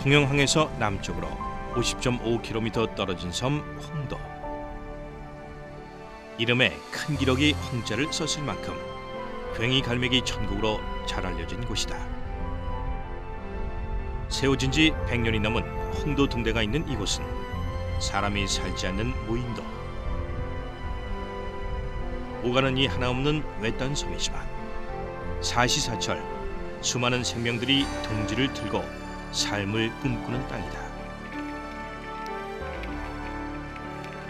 통영항에서 남쪽으로 50.5km 떨어진 섬 홍도. 이름에 큰 기록이 홍자를 썼을 만큼 괭이 갈매기 천국으로 잘 알려진 곳이다. 세워진 지 100년이 넘은 홍도 등대가 있는 이곳은 사람이 살지 않는 무인도. 오가는 이 하나 없는 외딴 섬이지만 사시사철 수많은 생명들이 둥지를 틀고 삶을 꿈꾸는 땅이다.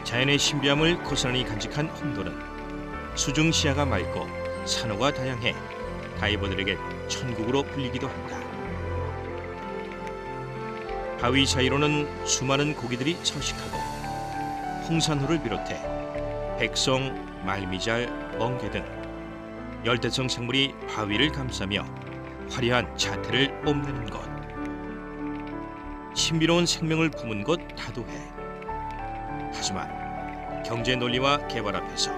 자연의 신비함을 고스란히 간직한 홍도는 수중 시야가 맑고 산호가 다양해 다이버들에게 천국으로 불리기도 한다. 바위 사이로는 수많은 고기들이 서식하고 홍산호를 비롯해 백성, 말미잘, 멍게 등 열대성 생물이 바위를 감싸며 화려한 자태를 뽐내는 곳. 신비로운 생명을 품은 곳 다도해. 하지만 경제 논리와 개발 앞에서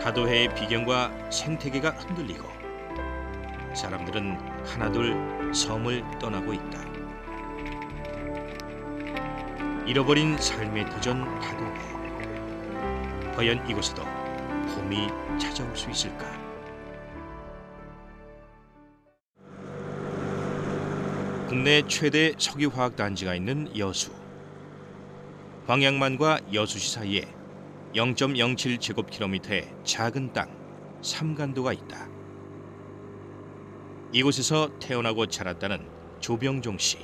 다도해의 비경과 생태계가 흔들리고 사람들은 하나둘 섬을 떠나고 있다. 잃어버린 삶의 도전 다도해. 과연 이곳에도 봄이 찾아올 수 있을까? 국내 최대 석유화학단지가 있는 여수. 광양만과 여수시 사이에 0.07제곱킬로미터의 작은 땅 삼간도가 있다. 이곳에서 태어나고 자랐다는 조병종 씨.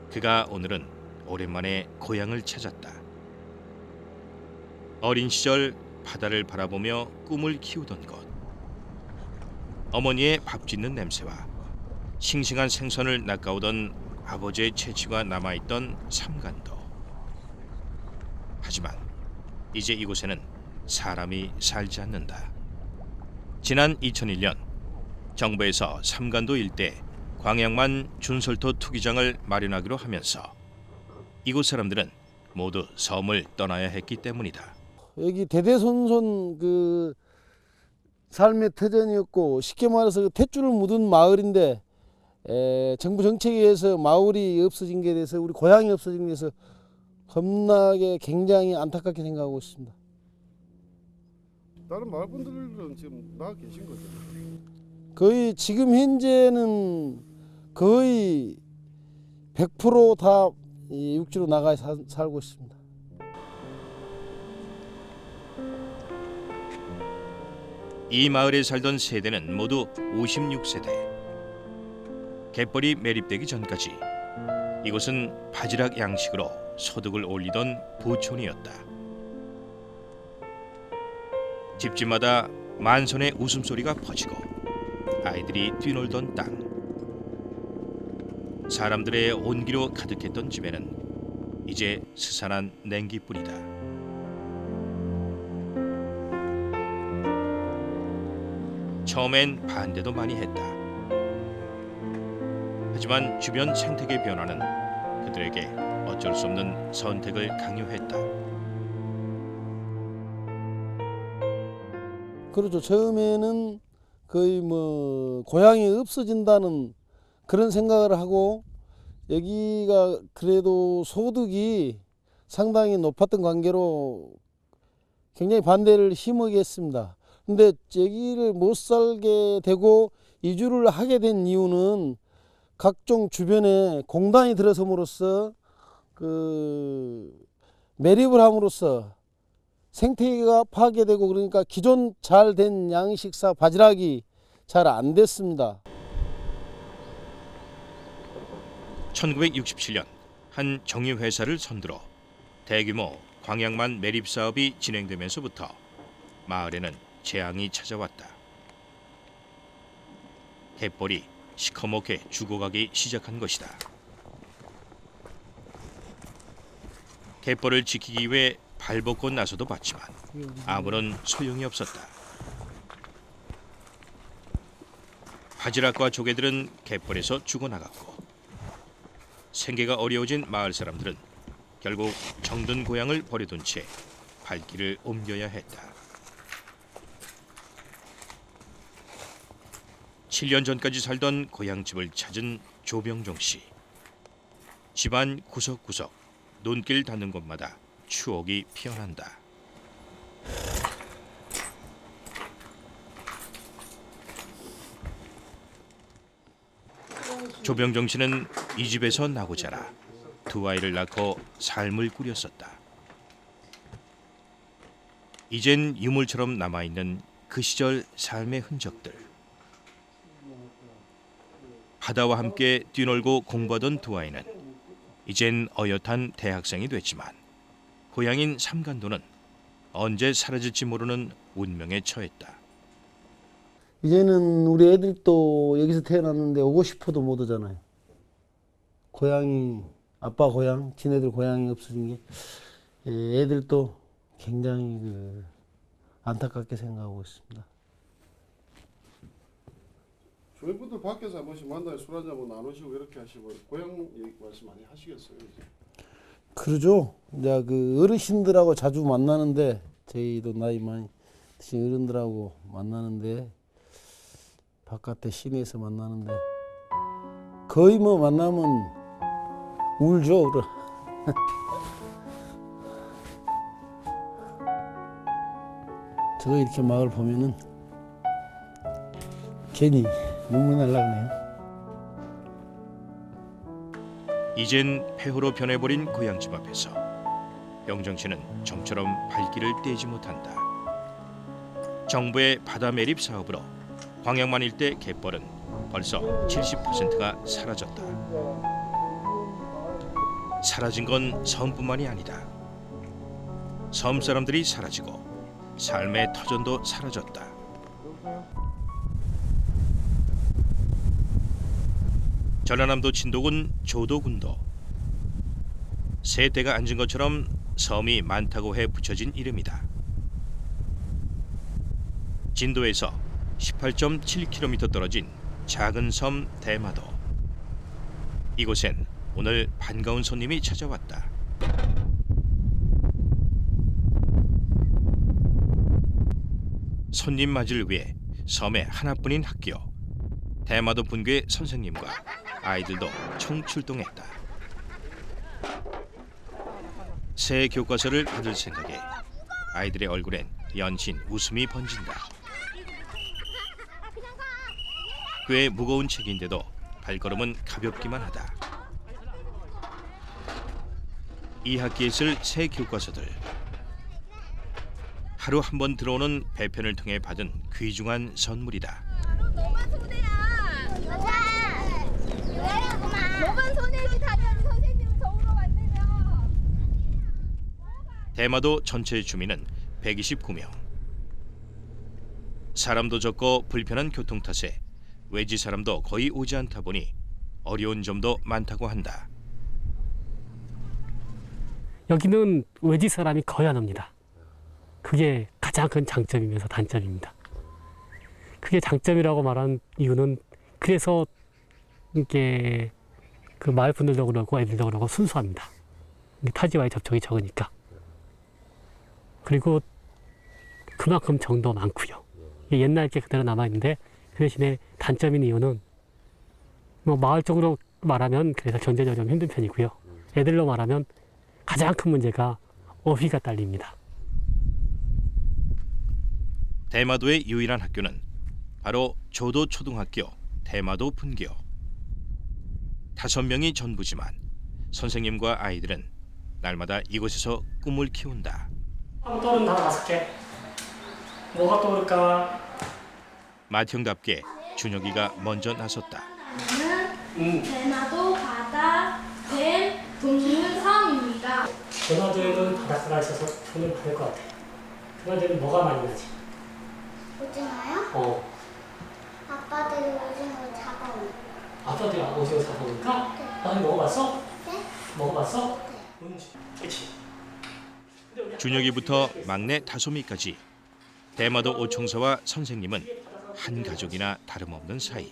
그가 오늘은 오랜만에 고향을 찾았다. 어린 시절 바다를 바라보며 꿈을 키우던 곳. 어머니의 밥 짓는 냄새와 싱싱한 생선을 낚아오던 아버지의 채취가 남아있던 삼간도. 하지만 이제 이곳에는 사람이 살지 않는다. 지난 2001년 정부에서 삼간도 일대 광양만 준설토 투기장을 마련하기로 하면서 이곳 사람들은 모두 섬을 떠나야 했기 때문이다. 여기 대대손손 그 삶의 터전이었고 쉽게 말해서 그 탯줄을 묻은 마을인데 정부 정책에 의해서 마을이 없어진 게 돼서 우리 고향이 없어진 게 돼서 겁나게 굉장히 안타깝게 생각하고 있습니다. 다른 마을분들은 지금 나가 계신 거죠? 거의 지금 현재는 거의 100%다 육지로 나가 살고 있습니다. 이 마을에 살던 세대는 모두 56세대. 갯벌이 매립되기 전까지 이곳은 바지락 양식으로 소득을 올리던 부촌이었다. 집집마다 만선의 웃음소리가 퍼지고 아이들이 뛰놀던 땅. 사람들의 온기로 가득했던 집에는 이제 스산한 냉기뿐이다. 처음엔 반대도 많이 했다. 하지만 주변 생태계 변화는 그들에게 어쩔 수 없는 선택을 강요했다. 그렇죠. 처음에는 거의 뭐 고향이 없어진다는 그런 생각을 하고 여기가 그래도 소득이 상당히 높았던 관계로 굉장히 반대를 심하게 했습니다. 근데 여기를 못 살게 되고 이주를 하게 된 이유는 각종 주변에 공단이 들어섬으로써 그 매립을 함으로써 생태계가 파괴되고 그러니까 기존 잘 된 양식사 바지락이 잘 안 됐습니다. 1967년 한 정유회사를 선두로 대규모 광양만 매립 사업이 진행되면서부터 마을에는 재앙이 찾아왔다. 갯벌이 시커멓게 죽어가기 시작한 것이다. 갯벌을 지키기 위해 발벗고 나서도 봤지만 아무런 소용이 없었다. 바지락과 조개들은 갯벌에서 죽어나갔고 생계가 어려워진 마을 사람들은 결국 정든 고향을 버려둔 채 발길을 옮겨야 했다. 7년 전까지 살던 고향집을 찾은 조병종 씨. 집안 구석구석 눈길 닿는 곳마다 추억이 피어난다. 조병종 씨는 이 집에서 나고 자라 두 아이를 낳고 삶을 꾸렸었다. 이젠 유물처럼 남아있는 그 시절 삶의 흔적들. 바다와 함께 뛰놀고 공부하던 두 아이는 이젠 어엿한 대학생이 됐지만 고향인 삼간도는 언제 사라질지 모르는 운명에 처했다. 이제는 우리 애들도 여기서 태어났는데 오고 싶어도 못 오잖아요. 고향이 아빠 고향, 지네들 고향이 없어진 게 애들도 굉장히 안타깝게 생각하고 있습니다. 저희 분들 밖에서 한 번씩 만나요. 술 한잔 뭐 나누시고 이렇게 하시고 고향 얘기 말씀 많이 하시겠어요, 이제. 그러죠. 이제 그 어르신들하고 자주 만나는데 저희도 나이 많이 드신 어른들하고 만나는데 바깥에 시내에서 만나는데 거의 뭐 만나면 울죠. 울어. 저도 이렇게 마을 보면은 괜히 눈물 날라 그네요. 이젠 폐허로 변해버린 고향집 앞에서 병정 씨는 좀처럼 발길을 떼지 못한다. 정부의 바다 매립 사업으로 광양만 일대 갯벌은 벌써 70%가 사라졌다. 사라진 건 섬뿐만이 아니다. 섬 사람들이 사라지고 삶의 터전도 사라졌다. 전라남도 진도군 조도군도 새 대가 앉은 것처럼 섬이 많다고 해 붙여진 이름이다. 진도에서 18.7km 떨어진 작은 섬 대마도. 이곳엔 오늘 반가운 손님이 찾아왔다. 손님 맞이를 위해 섬의 하나뿐인 학교 대마도 분교의 선생님과 아이들도 총출동했다. 새 교과서를 받을 생각에 아이들의 얼굴엔 연신 웃음이 번진다. 꽤 무거운 책인데도 발걸음은 가볍기만 하다. 이 학기에 쓸 새 교과서들. 하루 한 번 들어오는 배편을 통해 받은 귀중한 선물이다. 너만 손해야. 너만 손해지 당연히 선생님은 저으로 만들면. 대마도 전체 주민은 129명. 사람도 적고 불편한 교통 탓에 외지 사람도 거의 오지 않다 보니 어려운 점도 많다고 한다. 여기는 외지 사람이 거의 안 옵니다. 그게 가장 큰 장점이면서 단점입니다. 그게 장점이라고 말한 이유는 그래서 이게 그 마을 분들도 그렇고 애들도 그렇고 순수합니다. 타지와의 접촉이 적으니까. 그리고 그만큼 정도 많고요. 옛날 게 그대로 남아있는데 그 대신에 단점인 이유는 뭐 마을 쪽으로 말하면 그래서 경제적으로 좀 힘든 편이고요. 애들로 말하면 가장 큰 문제가 어휘가 딸립니다. 대마도의 유일한 학교는 바로 조도초등학교 대마도 분교. 5명이 전부지만 선생님과 아이들은 날마다 이곳에서 꿈을 키운다. 떠오른다 5개. 뭐가 떠오를까? 맏형답게 준혁이가 먼저 나섰다. 대마도 바다 뱀 동물 섬입니다. 대마도에는 바닷가가 있어서 돈을 받을 것 같아. 대마도에는 뭐가 많이 나지? 오징어요? 아빠들이 오징어 잡아오는. 아빠들이 오징어 잡아오니까? 너는 먹어봤어? 네? 먹어봤어? 네. 그치. 준혁이부터 막내 다솜이까지 대마도 오총사와 선생님은 한 가족이나 다름없는 사이.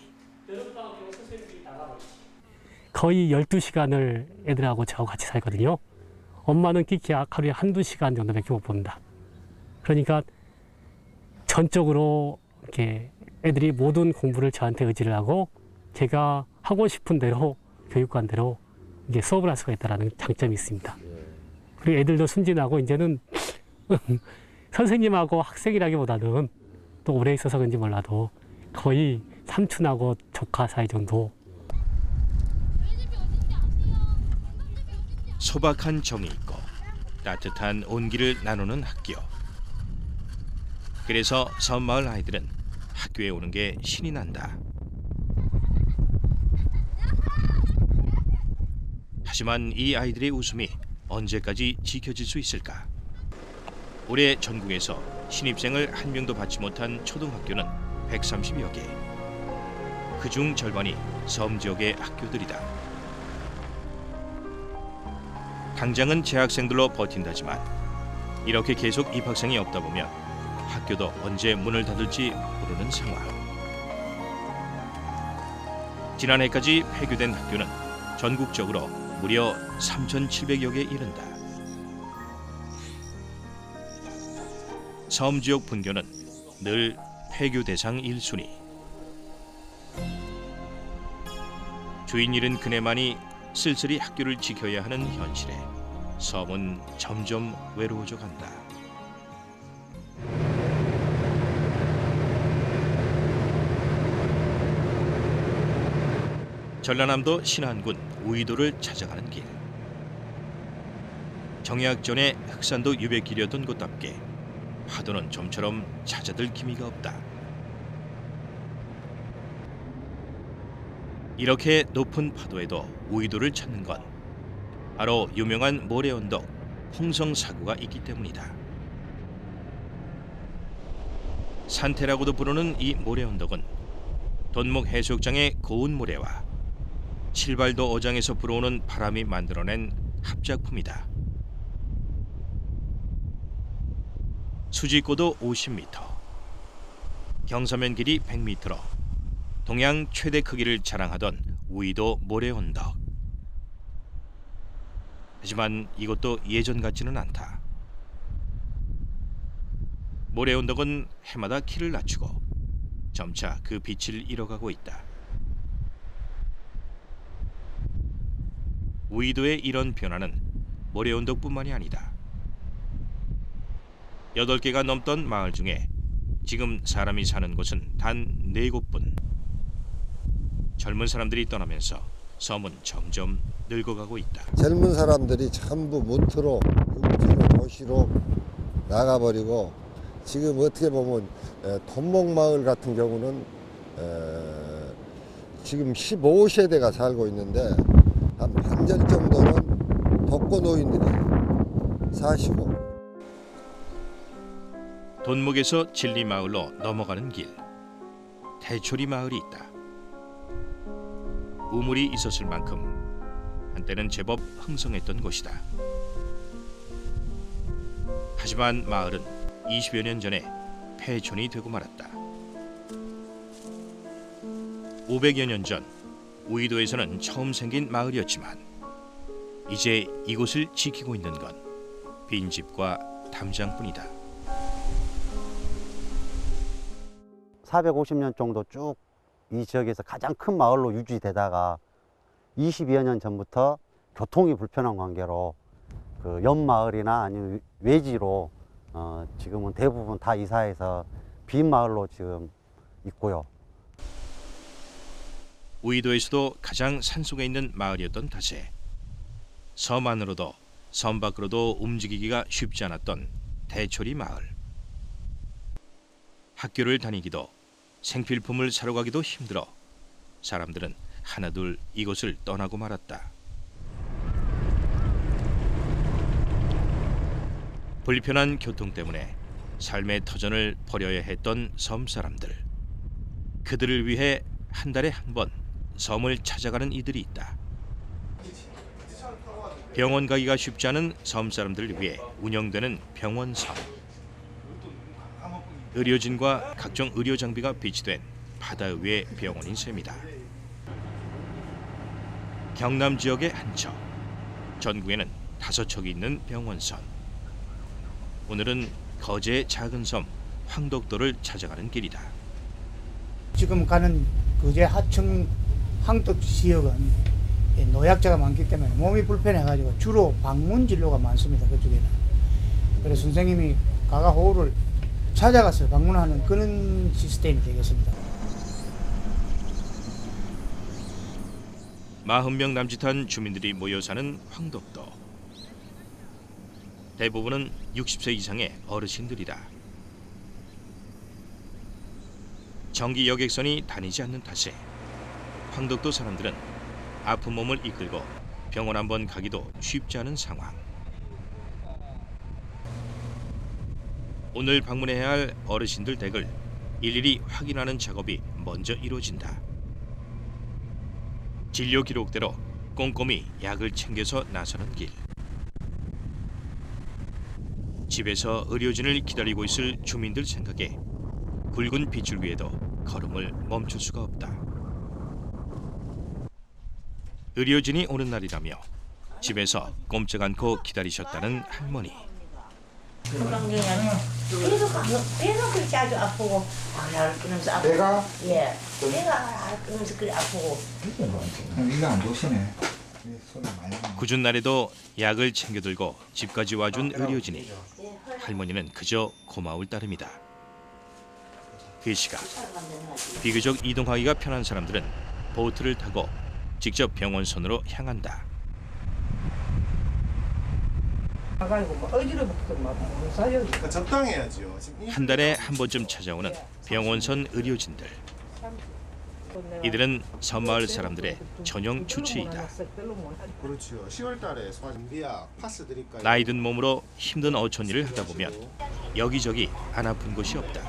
거의 12시간을 애들하고 저하고 같이 살거든요. 엄마는 끼키 하루에 1~2시간 정도밖에 못 봅니다. 그러니까 전적으로 이렇게 애들이 모든 공부를 저한테 의지를 하고 제가 하고 싶은 대로 교육관대로 이제 수업을 할 수가 있다는 장점이 있습니다. 그리고 애들도 순진하고 이제는 선생님하고 학생이라기보다는 또 오래 있어서 그런지 몰라도 거의 삼촌하고 조카 사이 정도. 소박한 정이 있고 따뜻한 온기를 나누는 학교. 그래서 섬마을 아이들은 학교에 오는 게 신이 난다. 하지만 이 아이들의 웃음이 언제까지 지켜질 수 있을까? 올해 전국에서 신입생을 한 명도 받지 못한 초등학교는 130여 개. 그중 절반이 섬 지역의 학교들이다. 당장은 재학생들로 버틴다지만 이렇게 계속 입학생이 없다 보면 학교도 언제 문을 닫을지 모르는 상황. 지난해까지 폐교된 학교는 전국적으로 무려 3,700여 개에 이른다. 섬 지역 분교는 늘 폐교 대상 1순위. 주인 잃은 그네만이 쓸쓸히 학교를 지켜야 하는 현실에 섬은 점점 외로워져 간다. 전라남도 신안군 우이도를 찾아가는 길. 정약 전에 흑산도 유백길이었던 곳답게 파도는 좀처럼 잦아들 기미가 없다. 이렇게 높은 파도에도 우이도를 찾는 건 바로 유명한 모래언덕 홍성사구가 있기 때문이다. 산태라고도 부르는 이 모래언덕은 돈목 해수욕장의 고운 모래와 칠발도 어장에서 불어오는 바람이 만들어낸 합작품이다. 수직고도 50m, 경사면 길이 100m로 동양 최대 크기를 자랑하던 우이도 모래언덕. 하지만 이것도 예전 같지는 않다. 모래언덕은 해마다 키를 낮추고 점차 그 빛을 잃어가고 있다. 우이도의 이런 변화는 모래언덕뿐만이 아니다. 8개가 넘던 마을 중에 지금 사람이 사는 곳은 단 4곳뿐. 젊은 사람들이 떠나면서 섬은 점점 늙어가고 있다. 젊은 사람들이 전부 무트로 육지로 도시로 나가버리고 지금 어떻게 보면 돈목마을 같은 경우는 지금 15세대가 살고 있는데 한 반절 정도는 독거노인들이 사시고. 돈목에서 진리마을로 넘어가는 길, 대초리 마을이 있다. 우물이 있었을 만큼 한때는 제법 흥성했던 곳이다. 하지만 마을은 20여 년 전에 폐촌이 되고 말았다. 500여 년 전 우이도에서는 처음 생긴 마을이었지만 이제 이곳을 지키고 있는 건 빈집과 담장뿐이다. 450년 정도 쭉 이 지역에서 가장 큰 마을로 유지되다가 20여 년 전부터 교통이 불편한 관계로 그 옆마을이나 아니면 외지로 지금은 대부분 다 이사해서 빈 마을로 지금 있고요. 우이도에서도 가장 산속에 있는 마을이었던 탓에 섬 안으로도 섬 밖으로도 움직이기가 쉽지 않았던 대초리 마을. 학교를 다니기도 생필품을 사러 가기도 힘들어 사람들은 하나둘 이곳을 떠나고 말았다. 불편한 교통 때문에 삶의 터전을 버려야 했던 섬 사람들. 그들을 위해 한 달에 한 번 섬을 찾아가는 이들이 있다. 병원 가기가 쉽지 않은 섬 사람들을 위해 운영되는 병원섬. 의료진과 각종 의료 장비가 비치된 바다 위의 병원인 셈이다. 경남 지역의 한 척, 전국에는 5척이 있는 병원선. 오늘은 거제의 작은 섬 황덕도를 찾아가는 길이다. 지금 가는 거제 황덕 지역은 노약자가 많기 때문에 몸이 불편해가지고 주로 방문 진료가 많습니다. 그쪽에는. 그래서 선생님이 가가호우를 찾아가서 방문하는 그런 시스템이 되겠습니다. 40명 남짓한 주민들이 모여 사는 황덕도. 대부분은 60세 이상의 어르신들이다. 전기 여객선이 다니지 않는 탓에 황덕도 사람들은 아픈 몸을 이끌고 병원 한번 가기도 쉽지 않은 상황. 오늘 방문해야 할 어르신들 댁을 일일이 확인하는 작업이 먼저 이루어진다. 진료 기록대로 꼼꼼히 약을 챙겨서 나서는 길. 집에서 의료진을 기다리고 있을 주민들 생각에 굵은 빗줄 위에도 걸음을 멈출 수가 없다. 의료진이 오는 날이라며 집에서 꼼짝 않고 기다리셨다는 할머니. 배가 그렇게 아주 아프고 끊으면서 아프고 배가? 예 배가 끊으면서 그래 아프고 이거 안 좋으시네. 손이 많이 굳은 날에도 약을 챙겨 들고 집까지 와준 의료진이 할머니는 그저 고마울 따름이다. 그 시각 비교적 이동하기가 편한 사람들은 보트를 타고 직접 병원선으로 향한다. 적당해야죠. 한 달에 한 번쯤 찾아오는 병원선 의료진들. 이들은 섬마을 사람들의 전용 주치의다. 그렇죠. 10월달에 소화증비약 파스 드릴까요? 나이든 몸으로 힘든 어촌일을 하다 보면 여기저기 안 아픈 곳이 없다.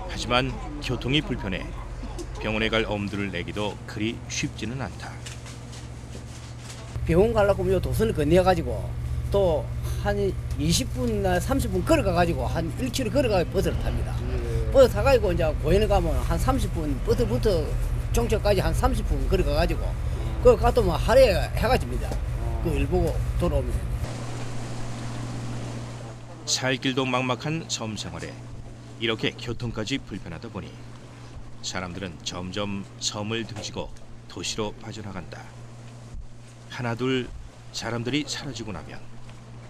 하지만 교통이 불편해 병원에 갈 엄두를 내기도 그리 쉽지는 않다. 병원 가려고 하면 도선을 건너가지고 또 한 20분이나 30분 걸어가가지고 한 1km 걸어가서 버스를 탑니다. 버스 타가지고 이제 고현에 가면 한 30분, 버스부터 종점까지 한 30분 걸어가가지고 그거 갔다 오면 하루에 해가 집니다. 그 일 보고 돌아오면. 살 길도 막막한 섬 생활에 이렇게 교통까지 불편하다 보니 사람들은 점점 섬을 등지고 도시로 빠져나간다. 하나둘 사람들이 사라지고 나면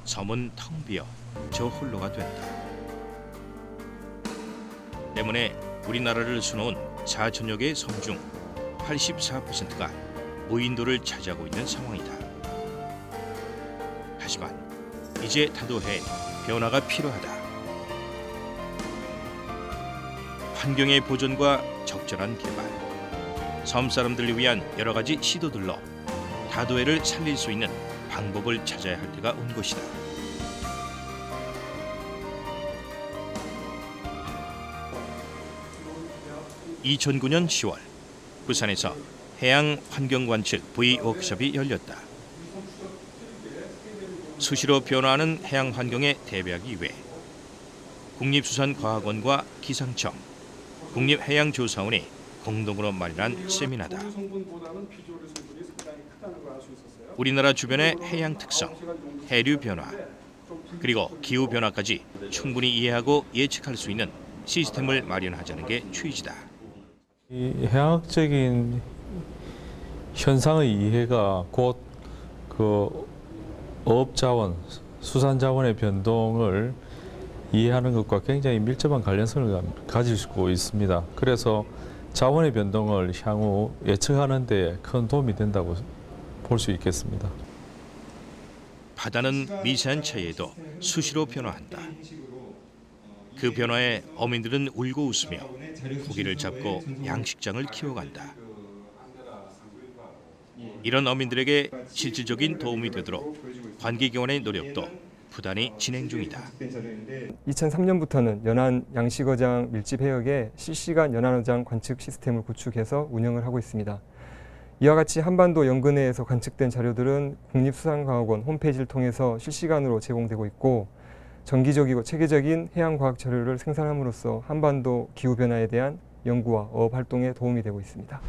섬은 텅 비어 저 홀로가 된다. 때문에 우리나라를 수놓은 4천여 개의 섬 중 84%가 무인도를 차지하고 있는 상황이다. 하지만 이제 다도해엔 변화가 필요하다. 환경의 보존과 적절한 개발, 섬 사람들을 위한 여러 가지 시도들로 다도해를 살릴 수 있는 방법을 찾아야 할 때가 온 것이다. (2009년 10월) 부산에서 해양 환경 관측 V 워크숍이 열렸다. 수시로 변화하는 해양 환경에 대비하기 위해 국립수산과학원과 기상청, 국립해양조사원이 공동으로 마련한 세미나다. 우리나라 주변의 해양 특성, 해류 변화, 그리고 기후 변화까지 충분히 이해하고 예측할 수 있는 시스템을 마련하자는 게 취지다. 이 해양학적인 현상의 이해가 곧 그 어업자원, 수산자원의 변동을 이해하는 것과 굉장히 밀접한 관련성을 가지고 있습니다. 그래서 자원의 변동을 향후 예측하는 데 큰 도움이 된다고 볼 수 있겠습니다. 바다는 미세한 차이에도 수시로 변화한다. 그 변화에 어민들은 울고 웃으며 고기를 잡고 양식장을 키워간다. 이런 어민들에게 실질적인 도움이 되도록 관계기관의 노력도 부단히 진행 중이다. 2003년부터는 연안 양식어장 밀집 해역에 실시간 연안어장 관측 시스템을 구축해서 운영을 하고 있습니다. 이와 같이 한반도 연근해에서 관측된 자료들은 국립수산과학원 홈페이지를 통해서 실시간으로 제공되고 있고 정기적이고 체계적인 해양과학 자료를 생산함으로써 한반도 기후변화에 대한 연구와 어업 활동에 도움이 되고 있습니다.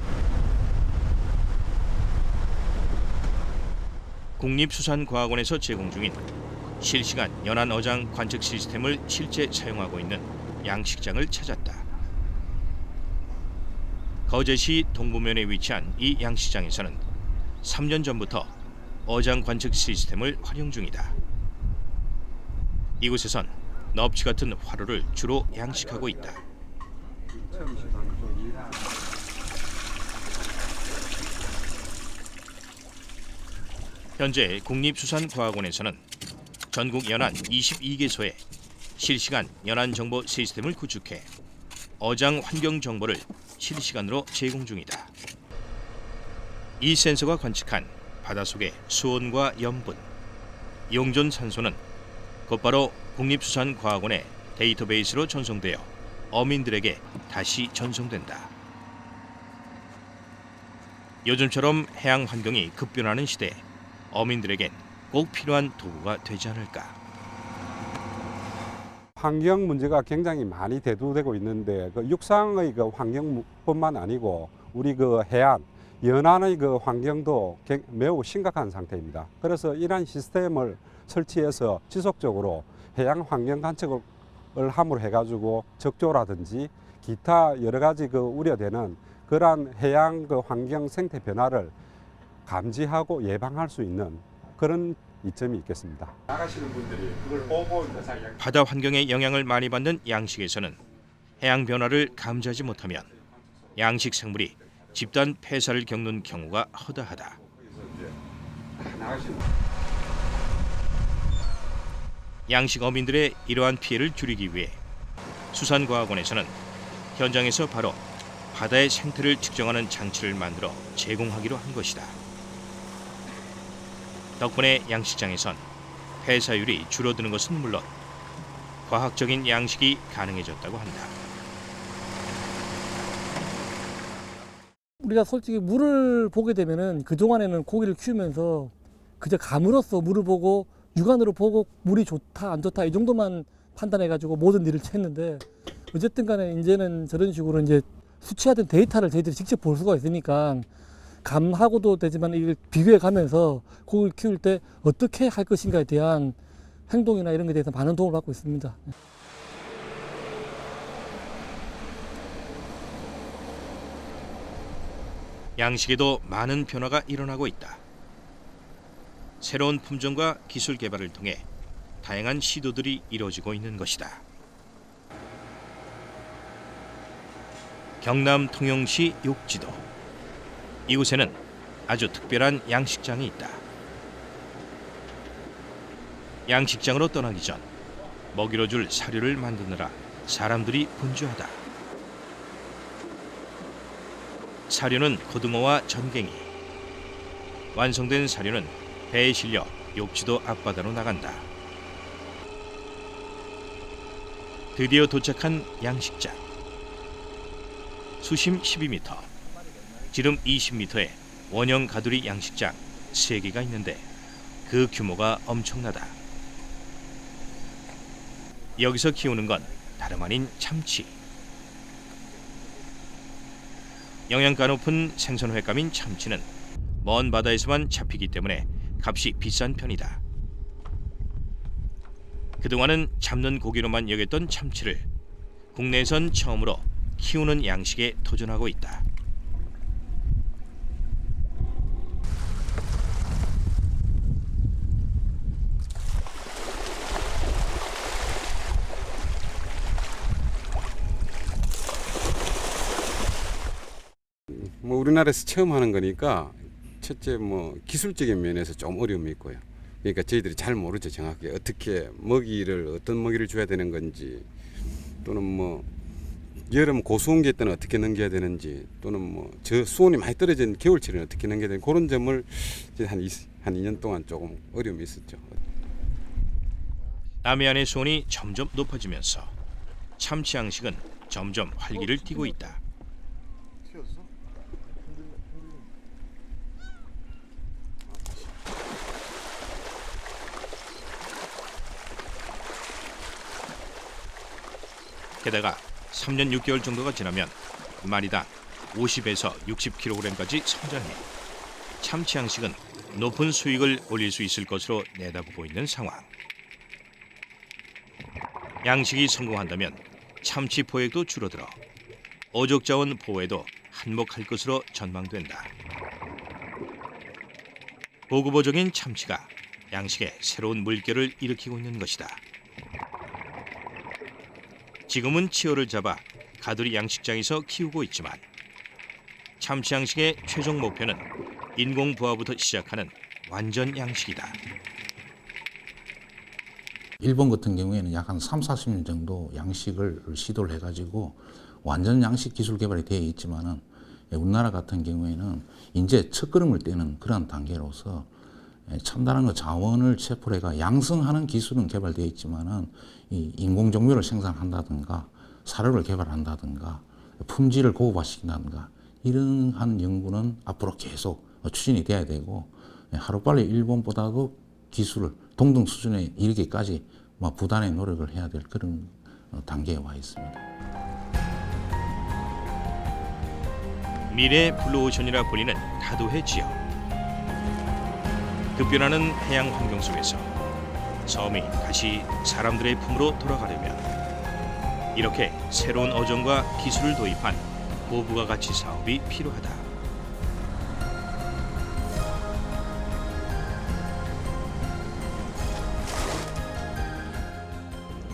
국립수산과학원에서 제공 중인 실시간 연안어장 관측 시스템을 실제 사용하고 있는 양식장을 찾았다. 거제시 동부면에 위치한 이 양식장에서는 3년 전부터 어장 관측 시스템을 활용 중이다. 이곳에선 넙치 같은 화로를 주로 양식하고 있다. 현재 국립수산과학원에서는 전국 연안 22개소에 실시간 연안 정보 시스템을 구축해 어장 환경 정보를 실시간으로 제공 중이다. 이 센서가 관측한 바닷속의 수온과 염분, 용존 산소는 곧바로 국립수산과학원의 데이터베이스로 전송되어 어민들에게 다시 전송된다. 요즘처럼 해양 환경이 급변하는 시대에 어민들에겐 꼭 필요한 도구가 되지 않을까. 환경 문제가 굉장히 많이 대두되고 있는데 그 육상의 그 환경뿐만 아니고 우리 그 해안, 연안의 그 환경도 매우 심각한 상태입니다. 그래서 이러한 시스템을 설치해서 지속적으로 해양 환경 관측을 함으로 해가지고 적조라든지 기타 여러 가지 그 우려되는 그러한 해양 그 환경 생태 변화를 감지하고 예방할 수 있는 그런 이점이 있겠습니다. 나가시는 분들이 그걸 보고 바다 환경에 영향을 많이 받는 양식에서는 해양 변화를 감지하지 못하면 양식 생물이 집단 폐사를 겪는 경우가 허다하다. 양식 어민들의 이러한 피해를 줄이기 위해 수산과학원에서는 현장에서 바로 바다의 생태를 측정하는 장치를 만들어 제공하기로 한 것이다. 덕분에 양식장에선 폐사율이 줄어드는 것은 물론 과학적인 양식이 가능해졌다고 한다. 우리가 솔직히 물을 보게 되면은 그동안에는 고기를 키우면서 그저 감으로써 물을 보고 육안으로 보고 물이 좋다 안 좋다 이 정도만 판단해가지고 모든 일을 했는데 어쨌든 간에 이제는 저런 식으로 이제 수치화된 데이터를 저희들이 직접 볼 수가 있으니까 감하고도 되지만 이걸 비교해 가면서 고기를 키울 때 어떻게 할 것인가에 대한 행동이나 이런 것에 대해서 많은 도움을 받고 있습니다. 양식에도 많은 변화가 일어나고 있다. 새로운 품종과 기술 개발을 통해 다양한 시도들이 이루어지고 있는 것이다. 경남 통영시 욕지도. 이곳에는 아주 특별한 양식장이 있다. 양식장으로 떠나기 전 먹이로 줄 사료를 만드느라 사람들이 분주하다. 사료는 고등어와 전갱이. 완성된 사료는 배에 실려 욕지도 앞바다로 나간다. 드디어 도착한 양식장. 수심 12m, 지름 20m의 원형 가두리 양식장 3개가 있는데 그 규모가 엄청나다. 여기서 키우는 건 다름 아닌 참치. 영양가 높은 생선횟감인 참치는 먼 바다에서만 잡히기 때문에 값이 비싼 편이다. 그동안은 잡는 고기로만 여겼던 참치를 국내에선 처음으로 키우는 양식에 도전하고 있다. 뭐 우리나라에서 처음 하는 거니까 첫째 뭐 기술적인 면에서 좀 어려움이 있고요. 그러니까 저희들이 잘 모르죠. 정확히 어떻게 어떤 먹이를 줘야 되는 건지, 또는 뭐 여름 고수온기 때는 어떻게 넘겨야 되는지, 또는 뭐 저 수온이 많이 떨어진 겨울철에는 어떻게 넘겨야 되는지, 그런 점을 한 2년 동안 조금 어려움이 있었죠. 남해안의 수온이 점점 높아지면서 참치 양식은 점점 활기를 띠고 있다. 게다가 3년 6개월 정도가 지나면 마리당 50에서 60kg까지 성장해 참치 양식은 높은 수익을 올릴 수 있을 것으로 내다보고 있는 상황. 양식이 성공한다면 참치 포획도 줄어들어 어족자원 보호에도 한몫할 것으로 전망된다. 보고보적인 참치가 양식에 새로운 물결을 일으키고 있는 것이다. 지금은 치어를 잡아 가두리 양식장에서 키우고 있지만 참치 양식의 최종 목표는 인공 부화부터 시작하는 완전 양식이다. 일본 같은 경우에는 약 한 30-40년 정도 양식을 시도를 해가지고 완전 양식 기술 개발이 되어 있지만은 우리나라 같은 경우에는 이제 첫걸음을 떼는 그런 단계로서 첨단한 자원을 체포를 해가 양성하는 기술은 개발되어 있지만은 이 인공 종묘를 생산한다든가 사료를 개발한다든가 품질을 고급화시킨다든가 이러한 연구는 앞으로 계속 추진이 돼야 되고 하루빨리 일본보다도 기술을 동등 수준에 이르기까지 부단의 노력을 해야 될 그런 단계에 와 있습니다. 미래 블루오션이라 불리는 다도해 지역. 급변하는 해양 환경 속에서 섬이 다시 사람들의 품으로 돌아가려면 이렇게 새로운 어종과 기술을 도입한 고부가 가치 사업이 필요하다.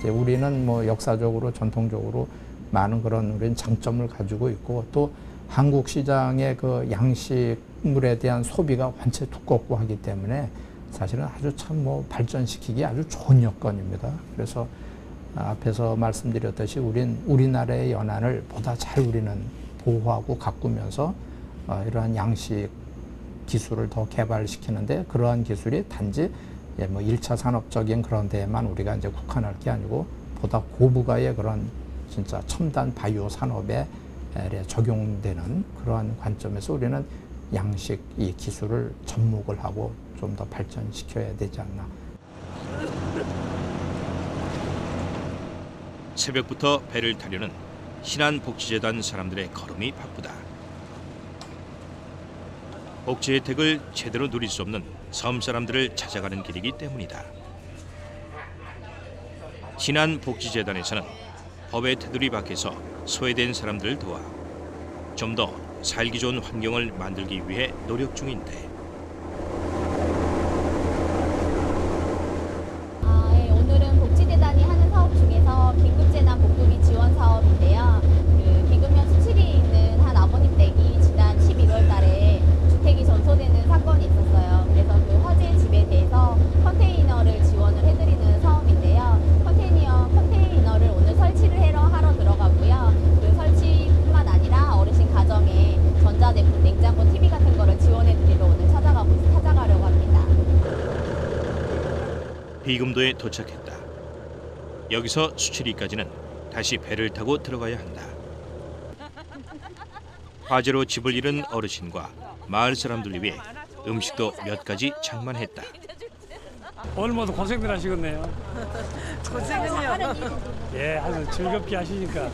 우리는 역사적으로 전통적으로 많은 그런 우리는 장점을 가지고 있고 또 한국 시장의 그 양식물에 대한 소비가 원체 두껍고 하기 때문에 사실은 아주 참 발전시키기 아주 좋은 여건입니다. 그래서 앞에서 말씀드렸듯이 우리나라의 연안을 보다 잘 우리는 보호하고 가꾸면서 이러한 양식 기술을 더 개발시키는데 그러한 기술이 단지 1차 산업적인 그런 데에만 우리가 이제 국한할 게 아니고 보다 고부가의 그런 진짜 첨단 바이오 산업에 적용되는 그러한 관점에서 우리는 양식 이 기술을 접목을 하고 좀 더 발전시켜야 되지 않나. 새벽부터 배를 타려는 신안복지재단 사람들의 걸음이 바쁘다. 복지 혜택을 제대로 누릴 수 없는 섬 사람들을 찾아가는 길이기 때문이다. 신안복지재단에서는 법의 테두리 밖에서 소외된 사람들을 도와 좀 더 살기 좋은 환경을 만들기 위해 노력 중인데 오늘은 복지재단이 하는 사업 중에서 긴급재난 복구비 지원 사업인데요. 그 비급여 수출이 있는 한 아버님 댁이 지난 11월 달에 주택이 전소되는 사건이 있었어요. 그래서 그 화재 집에 대해서 컨테이너를 지원을 해드리는 사업인데요. 컨테이너를 오늘 설치를 하러 들어가고요. 그 설치뿐만 아니라 어르신 가정에 전자제품, 냉장고, TV 같은 거를 지원해드리러 오늘 찾아가려고 합니다. 비금도에 도착했다. 여기서 수출이까지는 다시 배를 타고 들어가야 한다. 화재로 집을 잃은 어르신과 마을 사람들을 위해 음식도 몇 가지 장만했다. 오늘 모두 고생들 하시겠네요. 고생은요. 예, 아주 즐겁게 하시니까.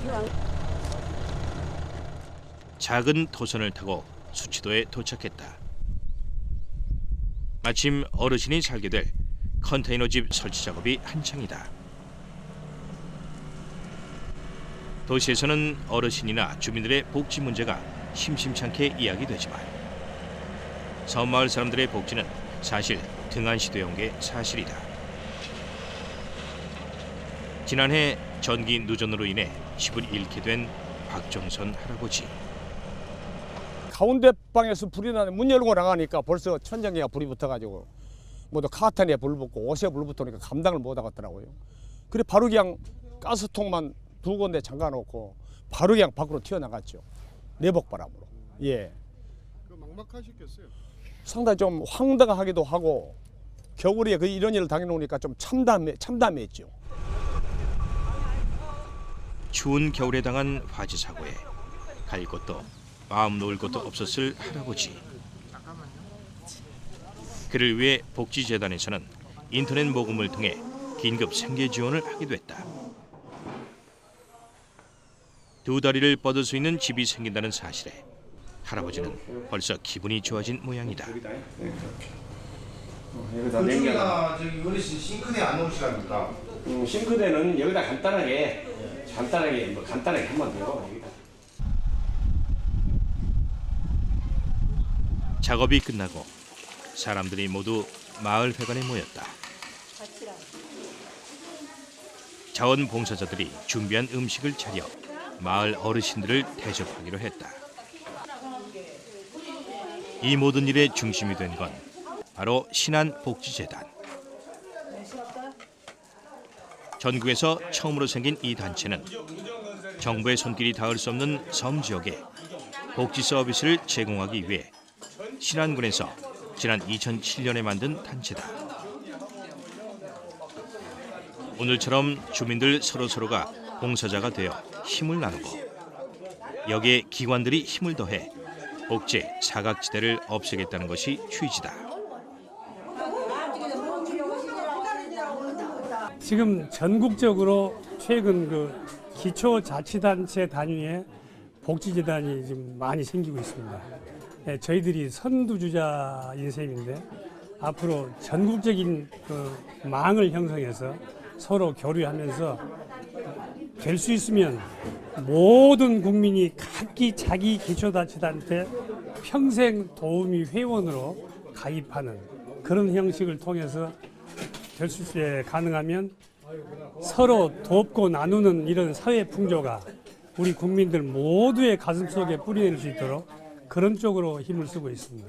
작은 토선을 타고 수치도에 도착했다. 마침 어르신이 살게 될 컨테이너집 설치 작업이 한창이다. 도시에서는 어르신이나 주민들의 복지 문제가 심심찮게 이야기되지만 섬마을 사람들의 복지는 사실 등한시되어 온 게 사실이다. 지난해 전기 누전으로 인해 집을 잃게 된 박정선 할아버지. 가운데 방에서 불이 나는 문 열고 나가니까 벌써 천장에 불이 붙어가지고 모두 카튼에 불 붙고 옷에 불 붙으니까 감당을 못 하겠더라고요. 그래 바로 그냥 가스통만 두 군데 잠가놓고 바로 그냥 밖으로 튀어나갔죠. 내복바람으로. 예. 그 막막하셨겠어요. 상당히 좀 황당하기도 하고 겨울에 이런 일을 당해놓으니까 좀 참담했죠. 추운 겨울에 당한 화재 사고에 갈 곳도 마음 놓을 곳도 없었을 할아버지. 그를 위해 복지재단에서는 인터넷 모금을 통해 긴급 생계 지원을 하기도 했다. 두 다리를 뻗을 수 있는 집이 생긴다는 사실에 할아버지는 벌써 기분이 좋아진 모양이다. 여기다 저기 어르신 싱크대 안 놓으시랍니까? 싱크대는 여기다 간단하게 한번 돼요. 작업이 끝나고 사람들이 모두 마을 회관에 모였다. 자원봉사자들이 준비한 음식을 차려 마을 어르신들을 대접하기로 했다. 이 모든 일의 중심이 된 건 바로 신안복지재단. 전국에서 처음으로 생긴 이 단체는 정부의 손길이 닿을 수 없는 섬 지역에 복지 서비스를 제공하기 위해 신안군에서 지난 2007년에 만든 단체다. 오늘처럼 주민들 서로가 봉사자가 되어 힘을 나누고 여기에 기관들이 힘을 더해 복제 사각지대를 없애겠다는 것이 취지다. 지금 전국적으로 최근 기초자치단체 단위의 복지재단이 지금 많이 생기고 있습니다. 저희들이 선두주자인 셈인데 앞으로 전국적인 망을 형성해서 서로 교류하면서 될 수 있으면 모든 국민이 각기 자기 기초자치단체 평생 도우미 회원으로 가입하는 그런 형식을 통해서 될 수 있게 가능하면 서로 돕고 나누는 이런 사회 풍조가 우리 국민들 모두의 가슴속에 뿌리낼 수 있도록 그런 쪽으로 힘을 쓰고 있습니다.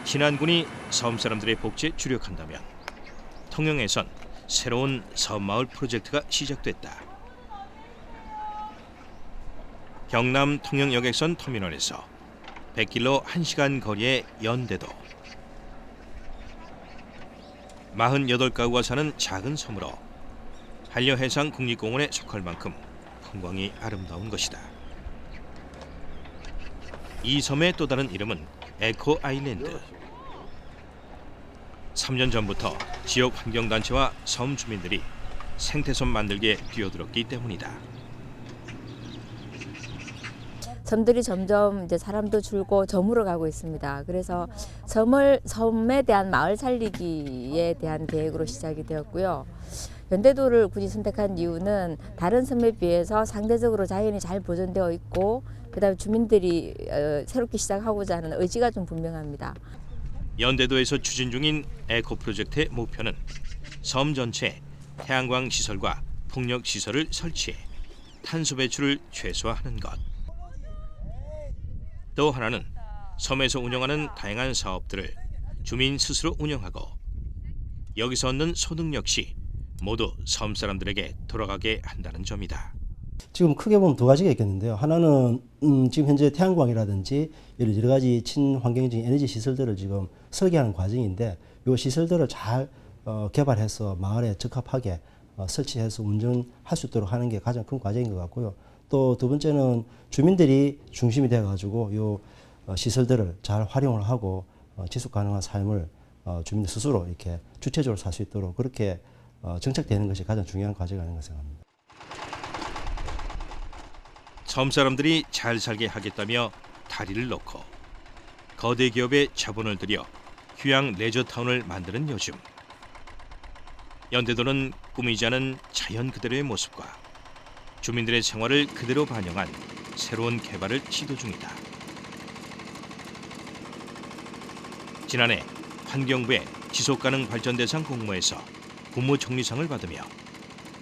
신안군이 섬 사람들의 복지에 주력한다면 통영에선 새로운 섬마을 프로젝트가 시작됐다. 경남 통영 여객선 터미널에서 100km 1시간 거리의 연대도. 48가구가 사는 작은 섬으로 한려해상 국립공원에 속할 만큼 풍광이 아름다운 것이다. 이 섬의 또 다른 이름은 에코 아일랜드. 3년 전부터 지역 환경단체와 섬 주민들이 생태섬 만들기에 뛰어들었기 때문이다. 섬들이 점점 이제 사람도 줄고 저물어 가고 있습니다. 그래서 섬에 대한 마을 살리기에 대한 계획으로 시작이 되었고요. 연대도를 굳이 선택한 이유는 다른 섬에 비해서 상대적으로 자연이 잘 보존되어 있고 그다음에 주민들이 새롭게 시작하고자 하는 의지가 좀 분명합니다. 연대도에서 추진 중인 에코 프로젝트의 목표는 섬 전체에 태양광 시설과 풍력 시설을 설치해 탄소 배출을 최소화하는 것. 또 하나는 섬에서 운영하는 다양한 사업들을 주민 스스로 운영하고 여기서 얻는 소득 역시 모두 섬 사람들에게 돌아가게 한다는 점이다. 지금 크게 보면 두 가지가 있겠는데요. 하나는 지금 현재 태양광이라든지 여러 가지 친환경적인 에너지 시설들을 지금 설계하는 과정인데 이 시설들을 잘 개발해서 마을에 적합하게 설치해서 운전할 수 있도록 하는 게 가장 큰 과정인 것 같고요. 또 두 번째는 주민들이 중심이 돼가지고 이 시설들을 잘 활용을 하고 지속 가능한 삶을 주민들 스스로 이렇게 주체적으로 살 수 있도록 그렇게 정착되는 것이 가장 중요한 과제가 아닌가 생각합니다. 섬 사람들이 잘 살게 하겠다며 다리를 놓고 거대 기업의 자본을 들여 휴양 레저타운을 만드는 요즘. 연대도는 꾸미지 않은 자연 그대로의 모습과 주민들의 생활을 그대로 반영한 새로운 개발을 시도 중이다. 지난해 환경부의 지속가능 발전 대상 공모에서 국무총리상을 받으며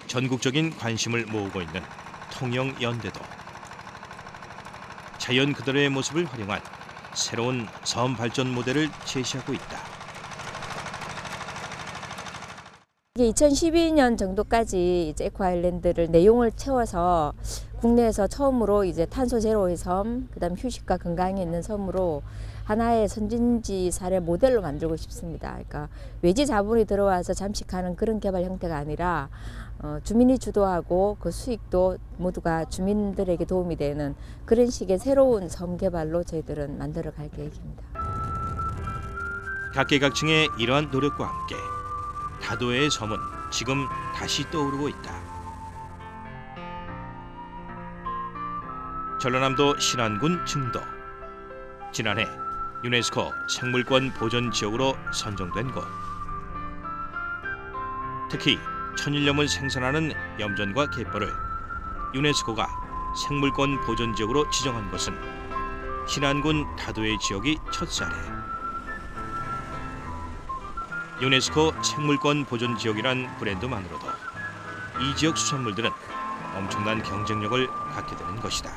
전국적인 관심을 모으고 있는 통영 연대도. 자연 그대로의 모습을 활용한 새로운 섬 발전 모델을 제시하고 있다. 2012년 정도까지 이제 에코 아일랜드를 내용을 채워서 국내에서 처음으로 이제 탄소 제로의 섬, 그다음 휴식과 건강이 있는 섬으로 하나의 선진지 사례 모델로 만들고 싶습니다. 그러니까 외지 자본이 들어와서 잠식하는 그런 개발 형태가 아니라 주민이 주도하고 그 수익도 모두가 주민들에게 도움이 되는 그런 식의 새로운 섬 개발로 저희들은 만들어 갈 계획입니다. 각계각층의 이러한 노력과 함께 다도해의 섬은 지금 다시 떠오르고 있다. 전라남도 신안군 증도. 지난해 유네스코 생물권 보전 지역으로 선정된 곳. 특히 천일염을 생산하는 염전과 갯벌을 유네스코가 생물권 보존지역으로 지정한 것은 신안군 다도해 지역이 첫 사례. 유네스코 생물권 보존지역이란 브랜드만으로도 이 지역 수산물들은 엄청난 경쟁력을 갖게 되는 것이다.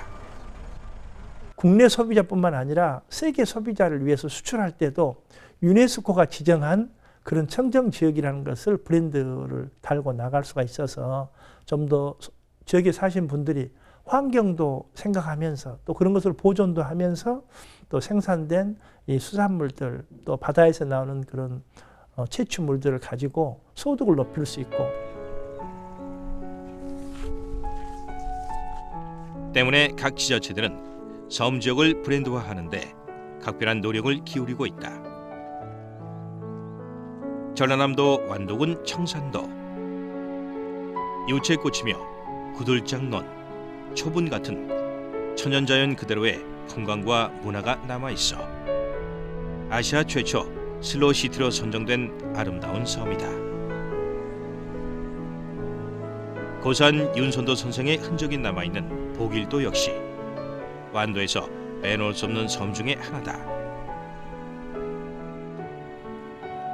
국내 소비자뿐만 아니라 세계 소비자를 위해서 수출할 때도 유네스코가 지정한 그런 청정 지역이라는 것을 브랜드를 달고 나갈 수가 있어서 좀 더 지역에 사신 분들이 환경도 생각하면서 또 그런 것을 보존도 하면서 또 생산된 이 수산물들 또 바다에서 나오는 그런 채취물들을 가지고 소득을 높일 수 있고 때문에 각 지자체들은 섬 지역을 브랜드화하는데 각별한 노력을 기울이고 있다. 전라남도 완도군 청산도 유채꽃이며 구들장논, 초분 같은 천연자연 그대로의 풍광과 문화가 남아있어 아시아 최초 슬로우시티로 선정된 아름다운 섬이다. 고산 윤선도 선생의 흔적이 남아있는 보길도 역시 완도에서 빼놓을 수 없는 섬 중에 하나다.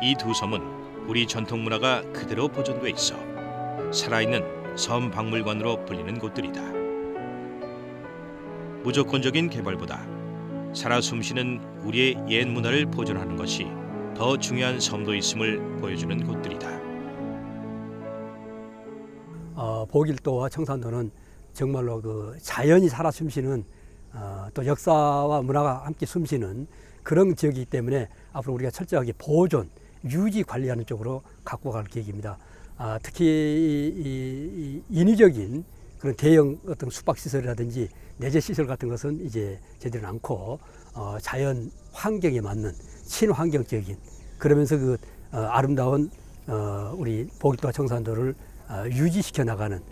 이 두 섬은 우리 전통 문화가 그대로 보존돼 있어 살아있는 섬 박물관으로 불리는 곳들이다. 무조건적인 개발보다 살아 숨쉬는 우리의 옛 문화를 보존하는 것이 더 중요한 섬도 있음을 보여주는 곳들이다. 보길도와 청산도는 정말로 그 자연이 살아 숨쉬는 또 역사와 문화가 함께 숨쉬는 그런 지역이기 때문에 앞으로 우리가 철저하게 보존, 유지 관리하는 쪽으로 갖고 갈 계획입니다. 특히 인위적인 그런 대형 어떤 숙박 시설이라든지 내재 시설 같은 것은 이제 제대로 않고 자연 환경에 맞는 친환경적인 그러면서 그 아름다운 우리 보길도와 청산도를 유지시켜 나가는.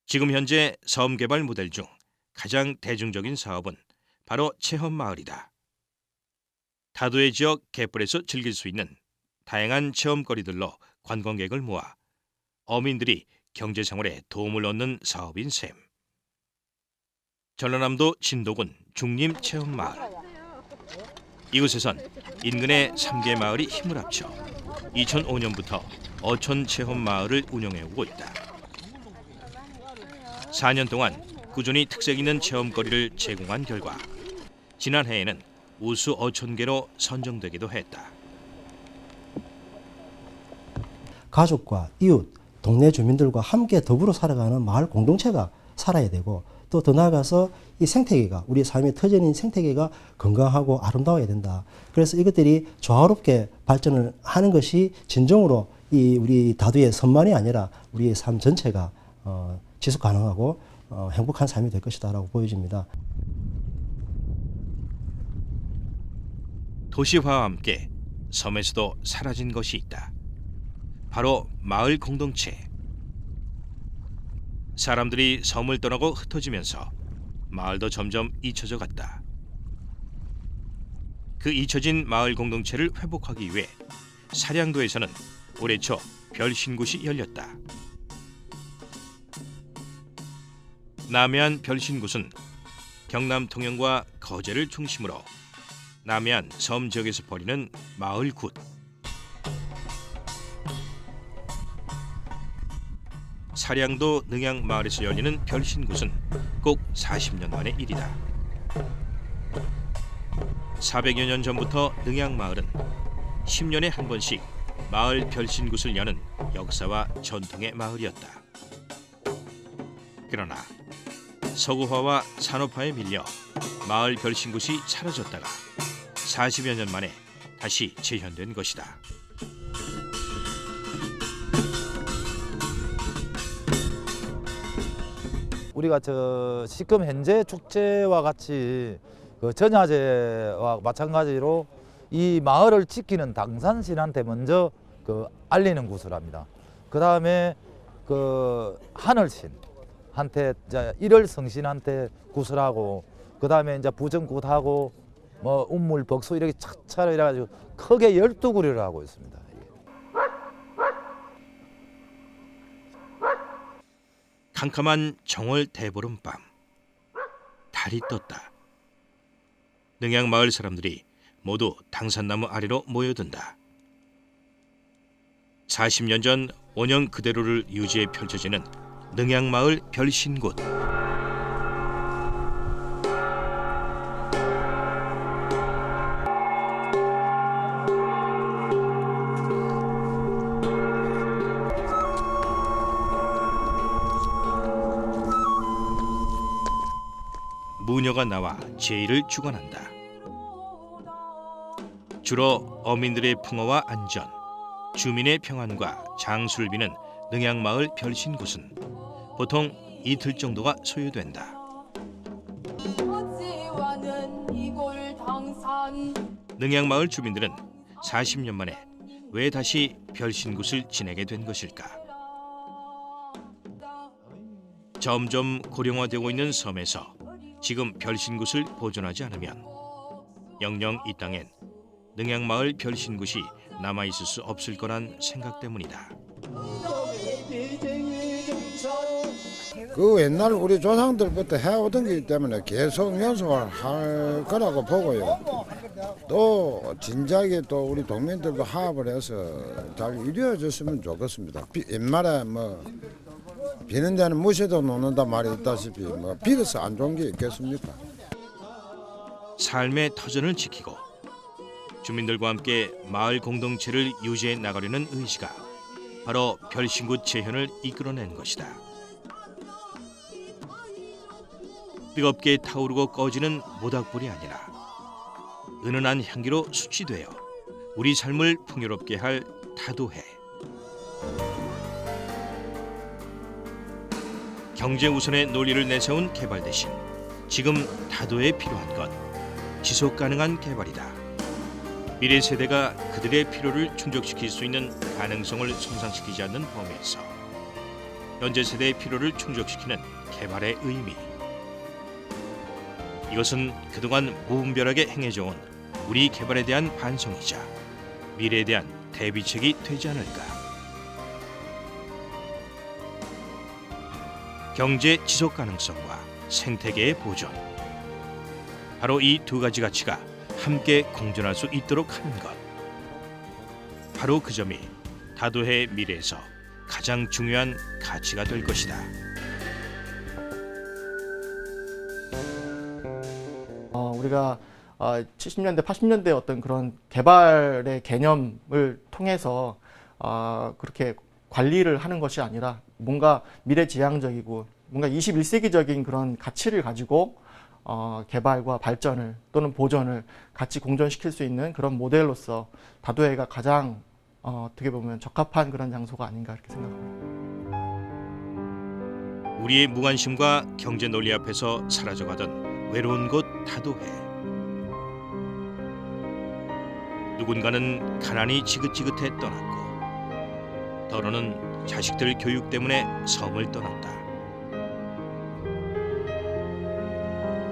지금 현재 섬 개발 모델 중 가장 대중적인 사업은 바로 체험마을이다. 다도해 지역 갯벌에서 즐길 수 있는 다양한 체험거리들로 관광객을 모아 어민들이 경제생활에 도움을 얻는 사업인 셈. 전라남도 진도군 중림체험마을. 이곳에선 인근의 3개 마을이 힘을 합쳐 2005년부터 어촌체험마을을 운영해오고 있다. 4년 동안 꾸준히 특색 있는 체험거리를 제공한 결과 지난해에는 우수 어촌계로 선정되기도 했다. 가족과 이웃, 동네 주민들과 함께 더불어 살아가는 마을 공동체가 살아야 되고 또 더 나아가서 이 생태계가 우리 삶의 터전인 생태계가 건강하고 아름다워야 된다. 그래서 이것들이 조화롭게 발전을 하는 것이 진정으로 이 우리 다도의 섬만이 아니라 우리의 삶 전체가 지속 가능하고 행복한 삶이 될 것이다라고 보여집니다. 도시화와 함께 섬에서도 사라진 것이 있다. 바로 마을 공동체. 사람들이 섬을 떠나고 흩어지면서 마을도 점점 잊혀져 갔다. 그 잊혀진 마을 공동체를 회복하기 위해 사량도에서는 올해 초 별신굿이 열렸다. 남해안 별신굿은 경남 통영과 거제를 중심으로 남해안 섬 지역에서 벌이는 마을 굿. 사량도 능양 마을에서 열리는 별신굿은 꼭 40년 만의 일이다. 400여 년 전부터 능양 마을은 10년에 한 번씩 마을 별신굿을 여는 역사와 전통의 마을이었다. 그러나 서구화와 산업화에 밀려 마을 별신굿이 사라졌다가 40여 년 만에 다시 재현된 것이다. 우리가 지금 현재 축제와 같이 그 전야제와 마찬가지로 이 마을을 지키는 당산신한테 먼저 알리는 구슬합니다. 그 다음에 하늘신한테 일월성신한테 구슬하고 그 다음에 이제 부정굿하고 뭐 운물, 벅소 이렇게 차차로 이래가지고 크게 12구리를 하고 있습니다. 캄캄한 정월 대보름밤. 달이 떴다. 능양 마을 사람들이 모두 당산나무 아래로 모여든다. 40년 전 원형 그대로를 유지해 펼쳐지는 능양 마을 별신곳. 무녀가 나와 제의를 주관한다. 주로 어민들의 풍어와 안전, 주민의 평안과 장수를 비는 능양마을 별신곳은 보통 이틀 정도가 소요된다. 능양마을 주민들은 40년 만에 왜 다시 별신곳을 지내게 된 것일까? 점점 고령화되고 있는 섬에서 지금 별신곳을 보존하지 않으면 영영 이 땅엔 능양마을 별신곳이 남아있을 수 없을 거란 생각 때문이다. 그 옛날 우리 조상들부터 해오던 거기 때문에 계속 연습을 할 거라고 보고요. 또 진작에 또 우리 동민들도 화합을 해서 잘 이루어졌으면 좋겠습니다. 옛말에 뭐 비는 데는 무시도 놓는다 말이 있다시피 뭐 비려서 안 좋은 게 있겠습니까? 삶의 터전을 지키고 주민들과 함께 마을 공동체를 유지해 나가려는 의지가 바로 별신곳 재현을 이끌어낸 것이다. 뜨겁게 타오르고 꺼지는 모닥불이 아니라 은은한 향기로 수치되어 우리 삶을 풍요롭게 할 다도해. 경제 우선의 논리를 내세운 개발 대신 지금 다도해에 필요한 것 지속 가능한 개발이다. 미래 세대가 그들의 필요를 충족시킬 수 있는 가능성을 손상시키지 않는 범위에서 현재 세대의 필요를 충족시키는 개발의 의미. 이것은 그동안 무분별하게 행해져온 우리 개발에 대한 반성이자 미래에 대한 대비책이 되지 않을까. 경제 지속 가능성과 생태계의 보존. 바로 이 두 가지 가치가 함께 공존할 수 있도록 하는 것. 바로 그 점이 다도해의 미래에서 가장 중요한 가치가 될 것이다. 우리가 70년대, 80년대 어떤 그런 개발의 개념을 통해서 그렇게 관리를 하는 것이 아니라 뭔가 미래지향적이고 뭔가 21세기적인 그런 가치를 가지고 개발과 발전을 또는 보존을 같이 공존시킬 수 있는 그런 모델로서 다도해가 가장 어떻게 보면 적합한 그런 장소가 아닌가 이렇게 생각합니다. 우리의 무관심과 경제 논리 앞에서 사라져가던 외로운 곳 다도해. 누군가는 가난이 지긋지긋해 떠났고 더러는 자식들 교육 때문에 섬을 떠났다.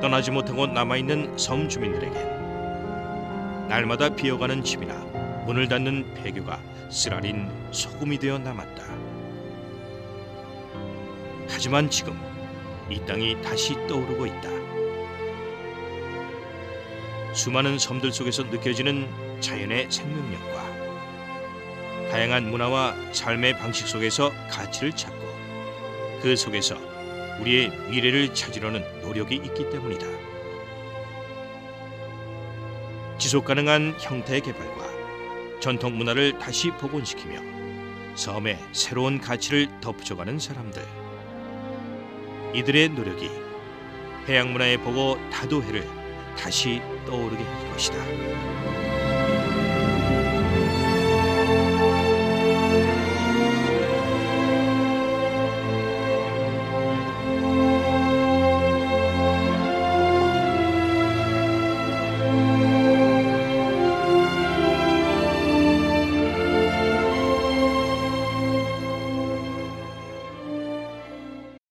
떠나지 못하고 남아있는 섬 주민들에겐 날마다 비어가는 집이나 문을 닫는 폐교가 쓰라린 소금이 되어 남았다. 하지만 지금 이 땅이 다시 떠오르고 있다. 수많은 섬들 속에서 느껴지는 자연의 생명력과 다양한 문화와 삶의 방식 속에서 가치를 찾고 그 속에서 우리의 미래를 찾으려는 노력이 있기 때문이다. 지속 가능한 형태의 개발과 전통 문화를 다시 복원시키며 섬에 새로운 가치를 덧붙여가는 사람들. 이들의 노력이 해양 문화의 보고 다도해를 다시 떠오르게 할 것이다.